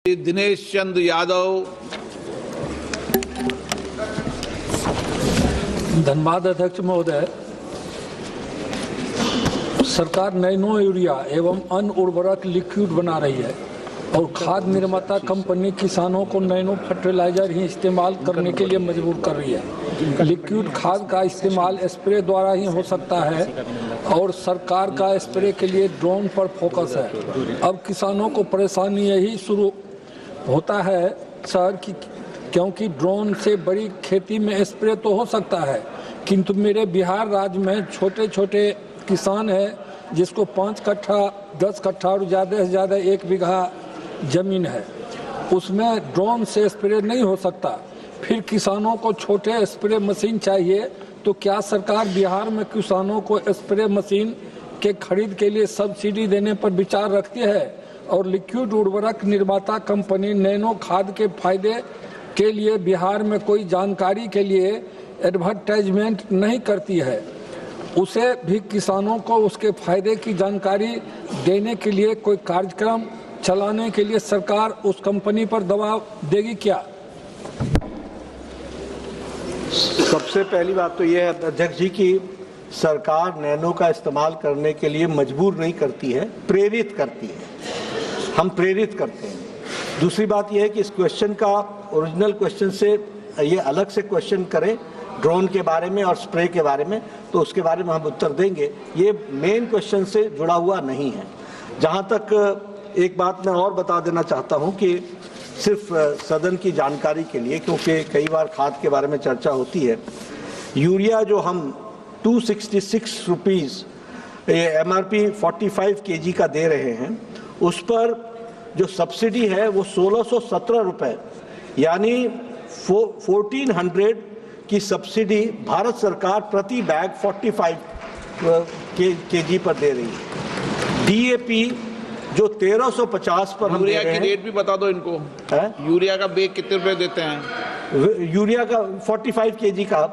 दिनेश चंद्र यादव। धन्यवाद अध्यक्ष महोदय। सरकार नैनो यूरिया एवं अन्य उर्वरक लिक्विड बना रही है और खाद निर्माता कंपनी किसानों को नैनो फर्टिलाइजर ही इस्तेमाल करने के लिए मजबूर कर रही है। लिक्विड खाद का इस्तेमाल स्प्रे द्वारा ही हो सकता है और सरकार का स्प्रे के लिए ड्रोन पर फोकस है। अब किसानों को परेशानी यही शुरू होता है सर कि क्योंकि ड्रोन से बड़ी खेती में स्प्रे तो हो सकता है, किंतु मेरे बिहार राज्य में छोटे छोटे किसान हैं जिसको 5 कट्ठा 10 कट्ठा और ज़्यादा से ज़्यादा 1 बीघा जमीन है, उसमें ड्रोन से स्प्रे नहीं हो सकता। फिर किसानों को छोटे स्प्रे मशीन चाहिए, तो क्या सरकार बिहार में किसानों को स्प्रे मशीन के खरीद के लिए सब्सिडी देने पर विचार रखती है? और लिक्विड उर्वरक निर्माता कंपनी नैनो खाद के फायदे के लिए बिहार में कोई जानकारी के लिए एडवर्टाइजमेंट नहीं करती है, उसे भी किसानों को उसके फायदे की जानकारी देने के लिए कोई कार्यक्रम चलाने के लिए सरकार उस कंपनी पर दबाव देगी क्या? सबसे पहली बात तो यह है अध्यक्ष जी की सरकार नैनो का इस्तेमाल करने के लिए मजबूर नहीं करती है, प्रेरित करती है। हम प्रेरित करते हैं। दूसरी बात यह है कि इस क्वेश्चन का ओरिजिनल क्वेश्चन से ये अलग से क्वेश्चन करें ड्रोन के बारे में और स्प्रे के बारे में, तो उसके बारे में हम उत्तर देंगे। ये मेन क्वेश्चन से जुड़ा हुआ नहीं है। जहाँ तक एक बात मैं और बता देना चाहता हूँ कि सिर्फ सदन की जानकारी के लिए, क्योंकि कई बार खाद के बारे में चर्चा होती है, यूरिया जो हम 266 रुपीज़ MRP 45 kg का दे रहे हैं, उस पर जो सब्सिडी है वो 1617 रुपये यानी 1400 की सब्सिडी भारत सरकार प्रति बैग 45 kg पर दे रही है। DAP जो 1350 पर हम दे रहे हैं। यूरिया की रेट भी बता दो इनको है? यूरिया का बैग कितने रुपए देते हैं? यूरिया का 45 kg का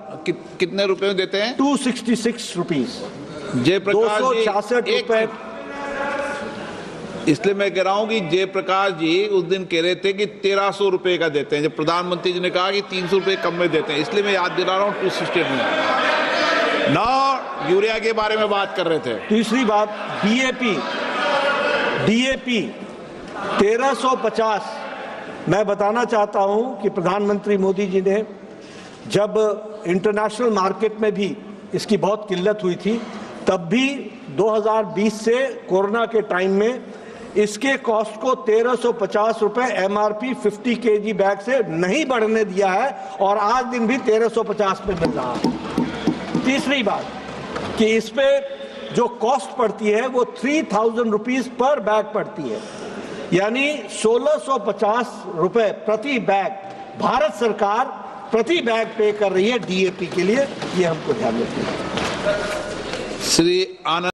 कितने रुपए में देते हैं? 266 रुपीज। जयप्रकाश 266 रुपए। इसलिए मैं कह रहा हूं कि जयप्रकाश जी उस दिन कह रहे थे कि 1300 रुपए का देते हैं, जब प्रधानमंत्री जी ने कहा कि 300 रुपए कम में देते हैं, इसलिए मैं याद दिला रहा हूं 268 में। ना यूरिया के बारे में बात कर रहे थे। तीसरी बात DAP 1350। मैं बताना चाहता हूं कि प्रधानमंत्री मोदी जी ने जब इंटरनेशनल मार्केट में भी इसकी बहुत किल्लत हुई थी, तब भी 2020 से कोरोना के टाइम में इसके कॉस्ट को 1350 रुपए MRP 50 kg बैग से नहीं बढ़ने दिया है और आज दिन भी 1350 में मिल रहा है। तीसरी बात कि इस पे जो कॉस्ट पड़ती है वो 3000 रुपीज पर बैग पड़ती है, यानी 1650 रुपए प्रति बैग भारत सरकार प्रति बैग पे कर रही है DAP के लिए। ये हमको ध्यान रखना है। श्री आनंद